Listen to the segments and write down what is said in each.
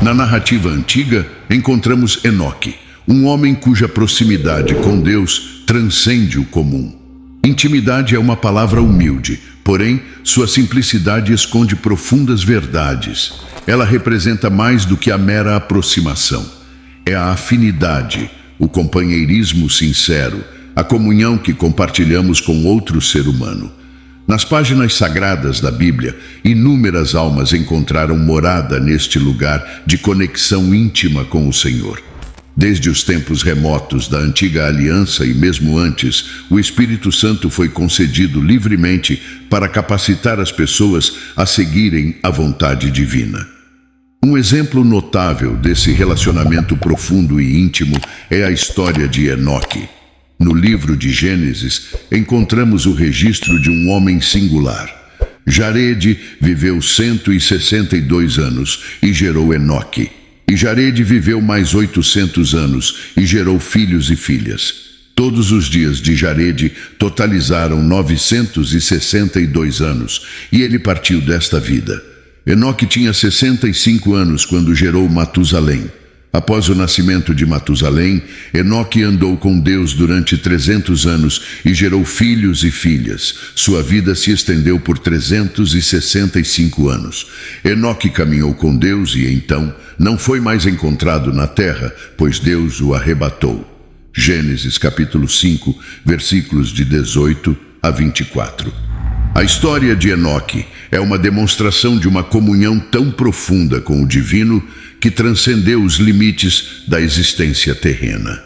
Na narrativa antiga, encontramos Enoque, um homem cuja proximidade com Deus transcende o comum. Intimidade é uma palavra humilde, porém, sua simplicidade esconde profundas verdades. Ela representa mais do que a mera aproximação. É a afinidade, o companheirismo sincero, a comunhão que compartilhamos com outro ser humano. Nas páginas sagradas da Bíblia, inúmeras almas encontraram morada neste lugar de conexão íntima com o Senhor. Desde os tempos remotos da antiga aliança e mesmo antes, o Espírito Santo foi concedido livremente para capacitar as pessoas a seguirem a vontade divina. Um exemplo notável desse relacionamento profundo e íntimo é a história de Enoque. No livro de Gênesis, encontramos o registro de um homem singular. Jarede viveu 162 anos e gerou Enoque. E Jarede viveu mais 800 anos e gerou filhos e filhas. Todos os dias de Jarede totalizaram 962 anos e ele partiu desta vida. Enoque tinha 65 anos quando gerou Matusalém. Após o nascimento de Matusalém, Enoque andou com Deus durante 300 anos e gerou filhos e filhas. Sua vida se estendeu por 365 anos. Enoque caminhou com Deus e então não foi mais encontrado na terra, pois Deus o arrebatou. Gênesis capítulo 5, versículos de 18 a 24. A história de Enoque é uma demonstração de uma comunhão tão profunda com o divino que transcendeu os limites da existência terrena.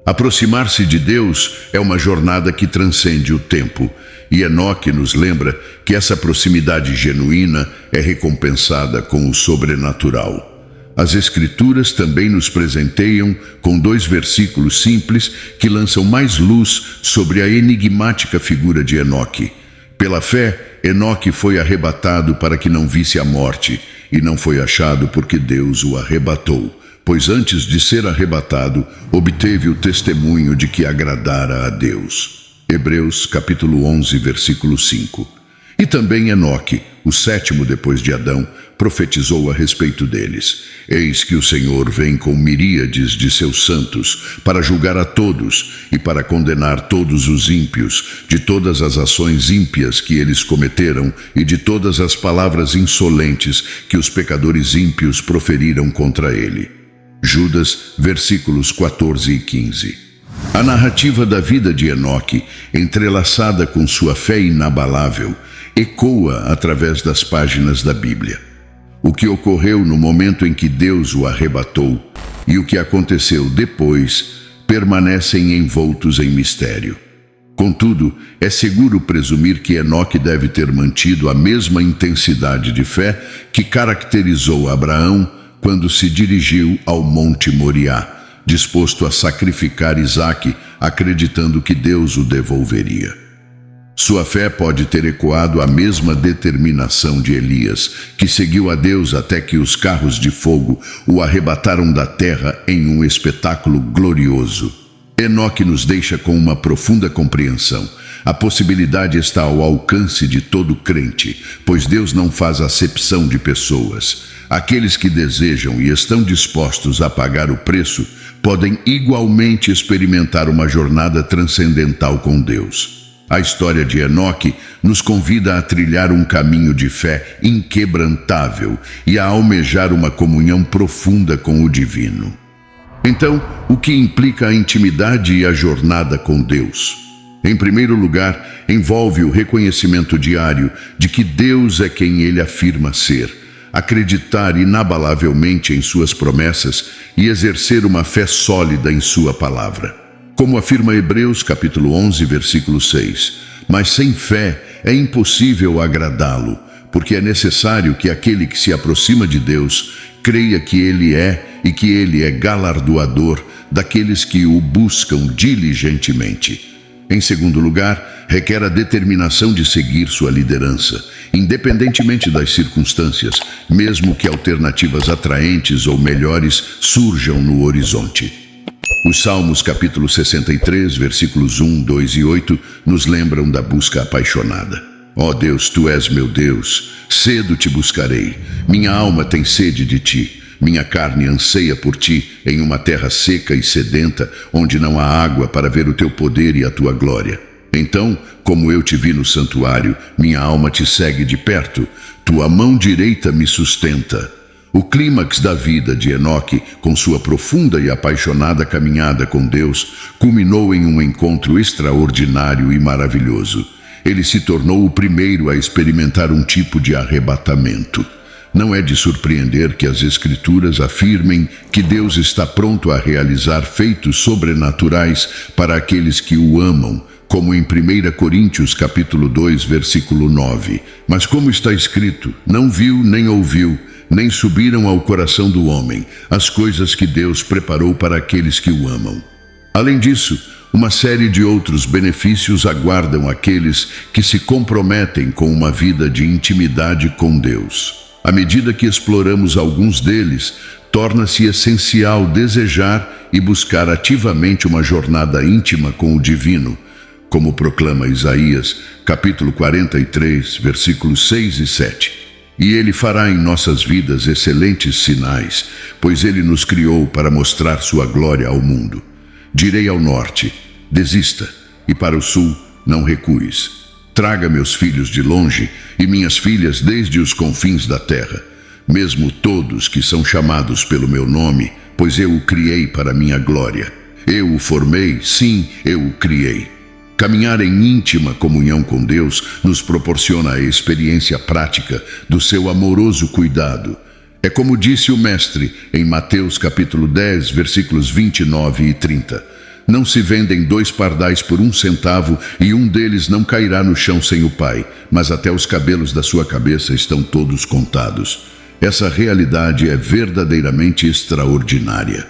Aproximar-se de Deus é uma jornada que transcende o tempo, e Enoque nos lembra que essa proximidade genuína é recompensada com o sobrenatural. As Escrituras também nos presenteiam com 2 versículos simples que lançam mais luz sobre a enigmática figura de Enoque. Pela fé, Enoque foi arrebatado para que não visse a morte, e não foi achado porque Deus o arrebatou, pois antes de ser arrebatado, obteve o testemunho de que agradara a Deus. Hebreus capítulo 11, versículo 5. E também Enoque, o 7º depois de Adão, profetizou a respeito deles. Eis que o Senhor vem com miríades de seus santos para julgar a todos e para condenar todos os ímpios de todas as ações ímpias que eles cometeram e de todas as palavras insolentes que os pecadores ímpios proferiram contra ele. Judas, versículos 14 e 15. A narrativa da vida de Enoque, entrelaçada com sua fé inabalável, ecoa através das páginas da Bíblia. O que ocorreu no momento em que Deus o arrebatou e o que aconteceu depois permanecem envoltos em mistério. Contudo, é seguro presumir que Enoque deve ter mantido a mesma intensidade de fé que caracterizou Abraão quando se dirigiu ao Monte Moriá, disposto a sacrificar Isaque, acreditando que Deus o devolveria. Sua fé pode ter ecoado a mesma determinação de Elias, que seguiu a Deus até que os carros de fogo o arrebataram da terra em um espetáculo glorioso. Enoque nos deixa com uma profunda compreensão. A possibilidade está ao alcance de todo crente, pois Deus não faz acepção de pessoas. Aqueles que desejam e estão dispostos a pagar o preço podem igualmente experimentar uma jornada transcendental com Deus. A história de Enoque nos convida a trilhar um caminho de fé inquebrantável e a almejar uma comunhão profunda com o divino. Então, o que implica a intimidade e a jornada com Deus? Em primeiro lugar, envolve o reconhecimento diário de que Deus é quem ele afirma ser, acreditar inabalavelmente em suas promessas e exercer uma fé sólida em sua palavra. Como afirma Hebreus capítulo 11, versículo 6, mas sem fé é impossível agradá-lo, porque é necessário que aquele que se aproxima de Deus creia que ele é e que ele é galardoador daqueles que o buscam diligentemente. Em segundo lugar, requer a determinação de seguir sua liderança, independentemente das circunstâncias, mesmo que alternativas atraentes ou melhores surjam no horizonte. Os Salmos capítulo 63, versículos 1, 2 e 8 nos lembram da busca apaixonada. Ó Deus, Tu és meu Deus, cedo te buscarei, minha alma tem sede de Ti. Minha carne anseia por ti em uma terra seca e sedenta, onde não há água para ver o teu poder e a tua glória. Então, como eu te vi no santuário, minha alma te segue de perto, tua mão direita me sustenta. O clímax da vida de Enoque, com sua profunda e apaixonada caminhada com Deus, culminou em um encontro extraordinário e maravilhoso. Ele se tornou o primeiro a experimentar um tipo de arrebatamento. Não é de surpreender que as Escrituras afirmem que Deus está pronto a realizar feitos sobrenaturais para aqueles que o amam, como em 1 Coríntios capítulo 2, versículo 9. Mas como está escrito, não viu nem ouviu, nem subiram ao coração do homem as coisas que Deus preparou para aqueles que o amam. Além disso, uma série de outros benefícios aguardam aqueles que se comprometem com uma vida de intimidade com Deus. À medida que exploramos alguns deles, torna-se essencial desejar e buscar ativamente uma jornada íntima com o divino, como proclama Isaías, capítulo 43, versículos 6 e 7. E Ele fará em nossas vidas excelentes sinais, pois Ele nos criou para mostrar sua glória ao mundo. Direi ao norte, desista, e para o sul, não recues. Traga meus filhos de longe e minhas filhas desde os confins da terra, mesmo todos que são chamados pelo meu nome, pois eu o criei para minha glória. Eu o formei, sim, eu o criei. Caminhar em íntima comunhão com Deus nos proporciona a experiência prática do seu amoroso cuidado. É como disse o Mestre em Mateus capítulo 10, versículos 29 e 30. Não se vendem 2 pardais por 1 centavo e um deles não cairá no chão sem o Pai, mas até os cabelos da sua cabeça estão todos contados. Essa realidade é verdadeiramente extraordinária.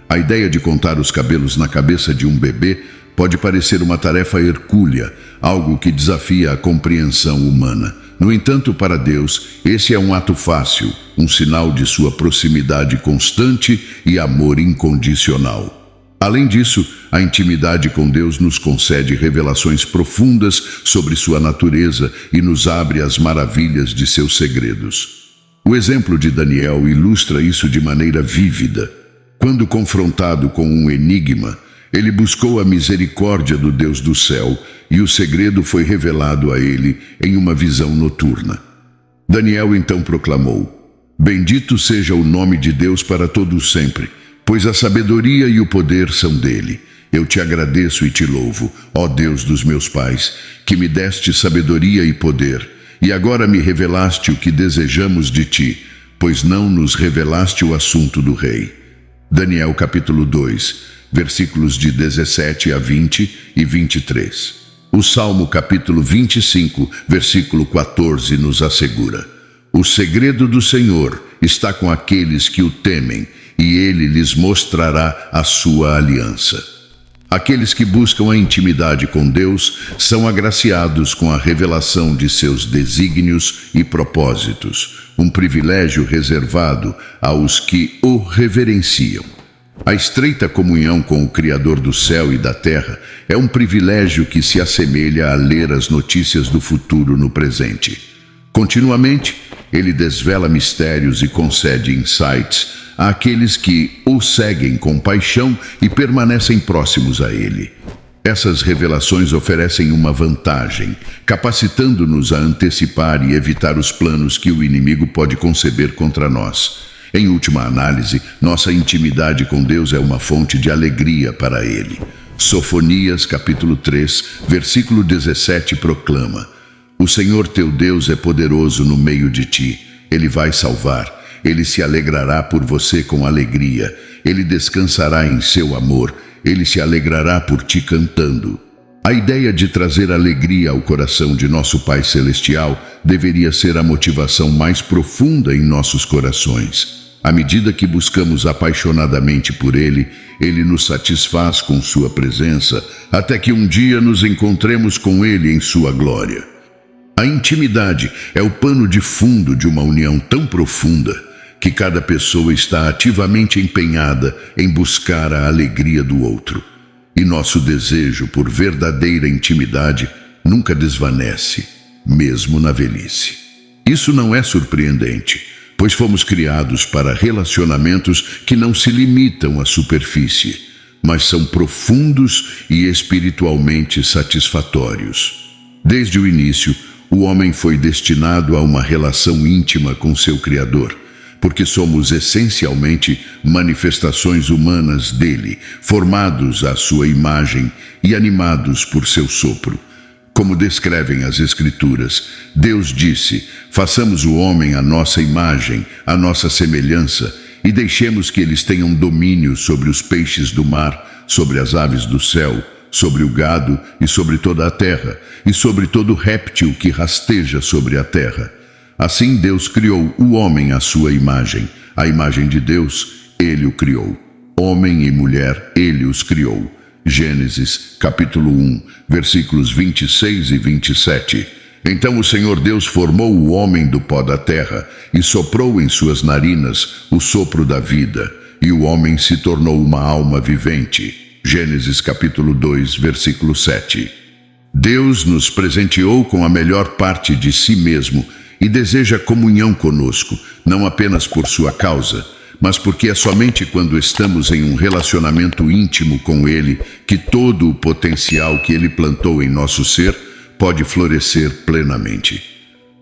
A ideia de contar os cabelos na cabeça de um bebê pode parecer uma tarefa hercúlea, algo que desafia a compreensão humana. No entanto, para Deus, esse é um ato fácil, um sinal de sua proximidade constante e amor incondicional. Além disso, a intimidade com Deus nos concede revelações profundas sobre sua natureza e nos abre as maravilhas de seus segredos. O exemplo de Daniel ilustra isso de maneira vívida. Quando confrontado com um enigma, ele buscou a misericórdia do Deus do céu e o segredo foi revelado a ele em uma visão noturna. Daniel então proclamou: Bendito seja o nome de Deus para todos sempre, pois a sabedoria e o poder são dele. Eu te agradeço e te louvo, ó Deus dos meus pais, que me deste sabedoria e poder, e agora me revelaste o que desejamos de ti, pois não nos revelaste o assunto do rei. Daniel capítulo 2, versículos de 17 a 20 e 23. O Salmo capítulo 25, versículo 14 nos assegura: O segredo do Senhor está com aqueles que o temem, e ele lhes mostrará a sua aliança. Aqueles que buscam a intimidade com Deus são agraciados com a revelação de seus desígnios e propósitos, um privilégio reservado aos que o reverenciam. A estreita comunhão com o Criador do céu e da terra é um privilégio que se assemelha a ler as notícias do futuro no presente. Continuamente, ele desvela mistérios e concede insights àqueles que o seguem com paixão e permanecem próximos a ele. Essas revelações oferecem uma vantagem, capacitando-nos a antecipar e evitar os planos que o inimigo pode conceber contra nós. Em última análise, nossa intimidade com Deus é uma fonte de alegria para ele. Sofonias capítulo 3, versículo 17 proclama: O Senhor teu Deus é poderoso no meio de ti, ele vai salvar. Ele se alegrará por você com alegria. Ele descansará em seu amor. Ele se alegrará por ti cantando. A ideia de trazer alegria ao coração de nosso Pai Celestial deveria ser a motivação mais profunda em nossos corações. À medida que buscamos apaixonadamente por Ele, Ele nos satisfaz com sua presença, até que um dia nos encontremos com Ele em sua glória. A intimidade é o pano de fundo de uma união tão profunda que cada pessoa está ativamente empenhada em buscar a alegria do outro. E nosso desejo por verdadeira intimidade nunca desvanece, mesmo na velhice. Isso não é surpreendente. pois fomos criados para relacionamentos que não se limitam à superfície, mas são profundos e espiritualmente satisfatórios. Desde o início, o homem foi destinado a uma relação íntima com seu Criador, porque somos essencialmente manifestações humanas dele, formados à sua imagem e animados por seu sopro. Como descrevem as Escrituras, Deus disse: façamos o homem à nossa imagem, à nossa semelhança, e deixemos que eles tenham domínio sobre os peixes do mar, sobre as aves do céu, sobre o gado e sobre toda a terra, e sobre todo réptil que rasteja sobre a terra. Assim Deus criou o homem à sua imagem. A imagem de Deus, ele o criou. Homem e mulher, ele os criou. Gênesis, capítulo 1, versículos 26 e 27. Então o Senhor Deus formou o homem do pó da terra e soprou em suas narinas o sopro da vida, e o homem se tornou uma alma vivente. Gênesis, capítulo 2, versículo 7. Deus nos presenteou com a melhor parte de si mesmo e deseja comunhão conosco, não apenas por sua causa, mas porque é somente quando estamos em um relacionamento íntimo com Ele que todo o potencial que Ele plantou em nosso ser pode florescer plenamente.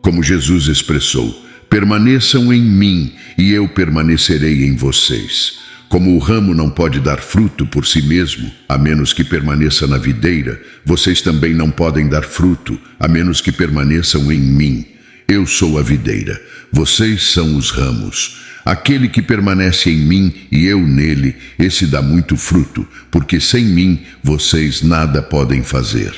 Como Jesus expressou: permaneçam em mim e eu permanecerei em vocês. Como o ramo não pode dar fruto por si mesmo, a menos que permaneça na videira, vocês também não podem dar fruto, a menos que permaneçam em mim. Eu sou a videira, vocês são os ramos. Aquele que permanece em mim e eu nele, esse dá muito fruto, porque sem mim vocês nada podem fazer.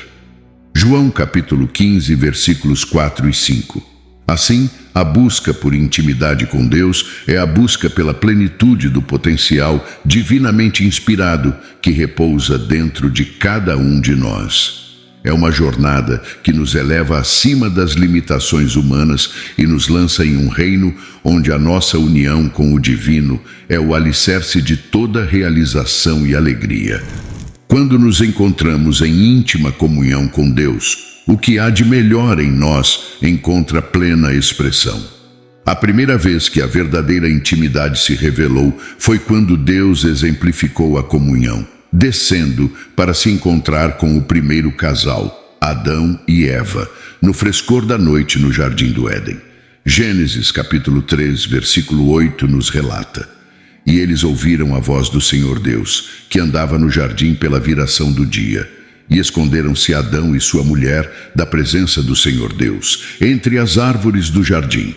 João capítulo 15, versículos 4 e 5. Assim, a busca por intimidade com Deus é a busca pela plenitude do potencial divinamente inspirado que repousa dentro de cada um de nós. É uma jornada que nos eleva acima das limitações humanas e nos lança em um reino onde a nossa união com o divino é o alicerce de toda realização e alegria. Quando nos encontramos em íntima comunhão com Deus, o que há de melhor em nós encontra plena expressão. A primeira vez que a verdadeira intimidade se revelou foi quando Deus exemplificou a comunhão, descendo para se encontrar com o primeiro casal, Adão e Eva, no frescor da noite no Jardim do Éden. Gênesis capítulo 3, versículo 8 nos relata: e eles ouviram a voz do Senhor Deus, que andava no jardim pela viração do dia. E esconderam-se Adão e sua mulher da presença do Senhor Deus, entre as árvores do jardim.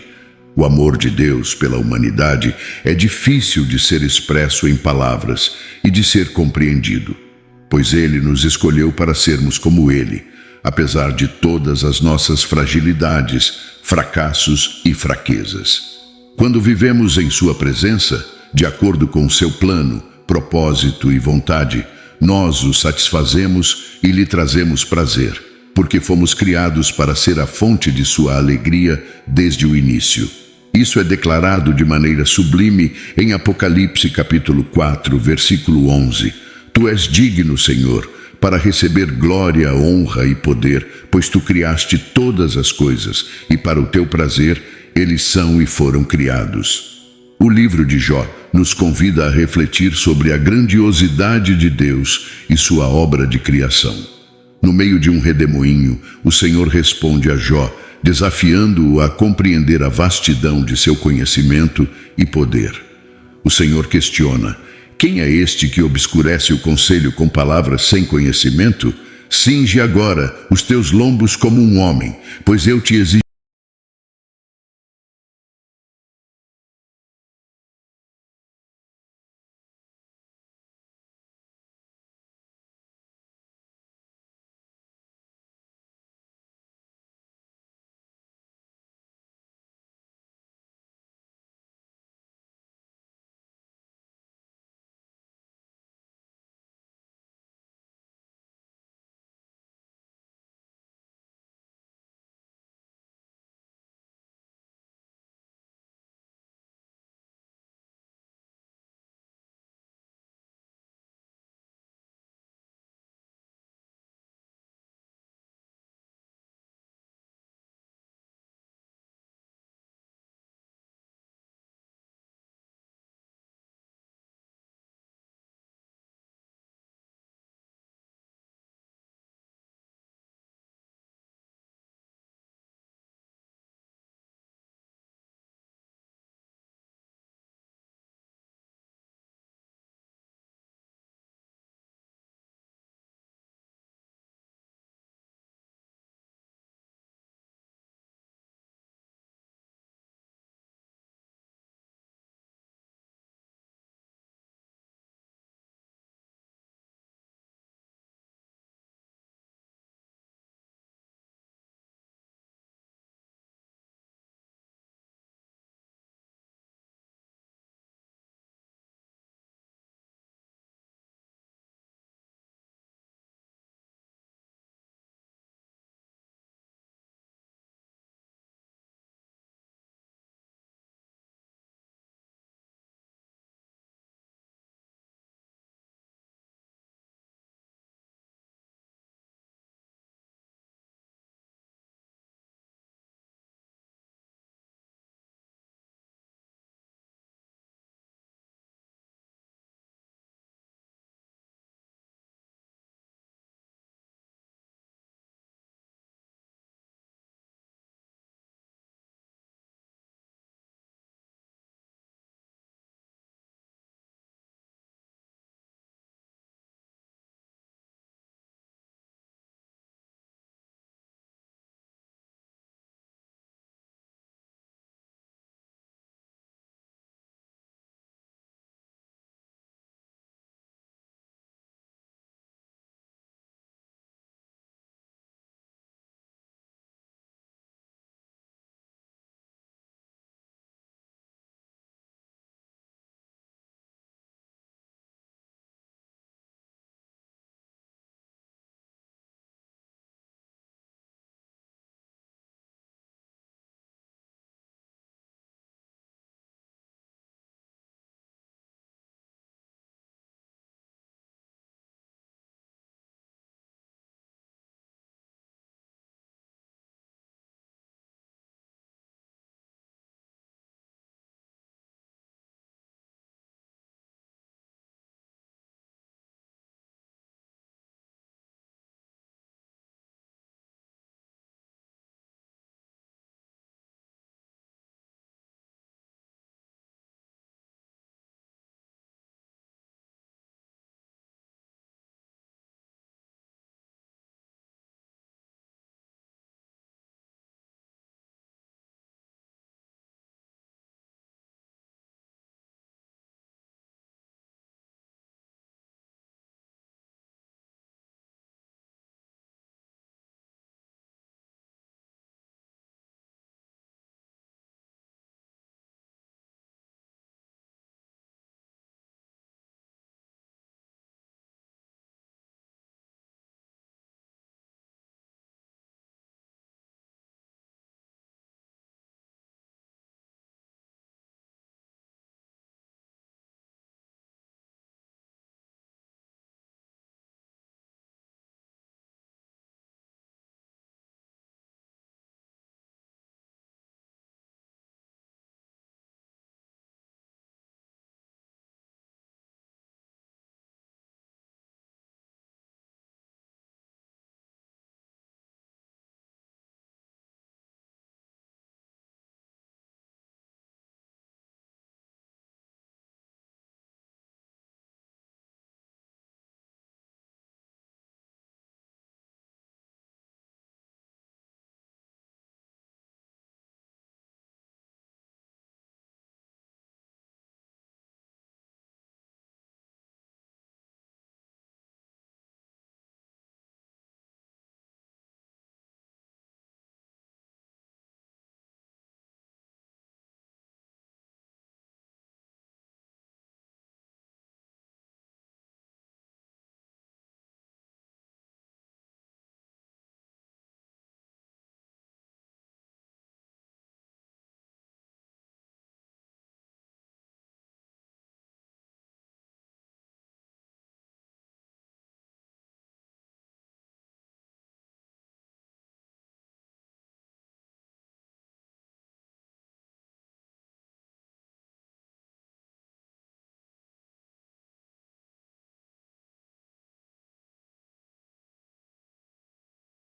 O amor de Deus pela humanidade é difícil de ser expresso em palavras e de ser compreendido, pois Ele nos escolheu para sermos como Ele, apesar de todas as nossas fragilidades, fracassos e fraquezas. Quando vivemos em Sua presença, de acordo com o seu plano, propósito e vontade, nós o satisfazemos e lhe trazemos prazer, porque fomos criados para ser a fonte de sua alegria desde o início. Isso é declarado de maneira sublime em Apocalipse capítulo 4, versículo 11. Tu és digno, Senhor, para receber glória, honra e poder, pois tu criaste todas as coisas, e para o teu prazer eles são e foram criados. O livro de Jó nos convida a refletir sobre a grandiosidade de Deus e sua obra de criação. No meio de um redemoinho, o Senhor responde a Jó, desafiando-o a compreender a vastidão de seu conhecimento e poder. O Senhor questiona: quem é este que obscurece o conselho com palavras sem conhecimento? Cinge agora os teus lombos como um homem, pois eu te exijo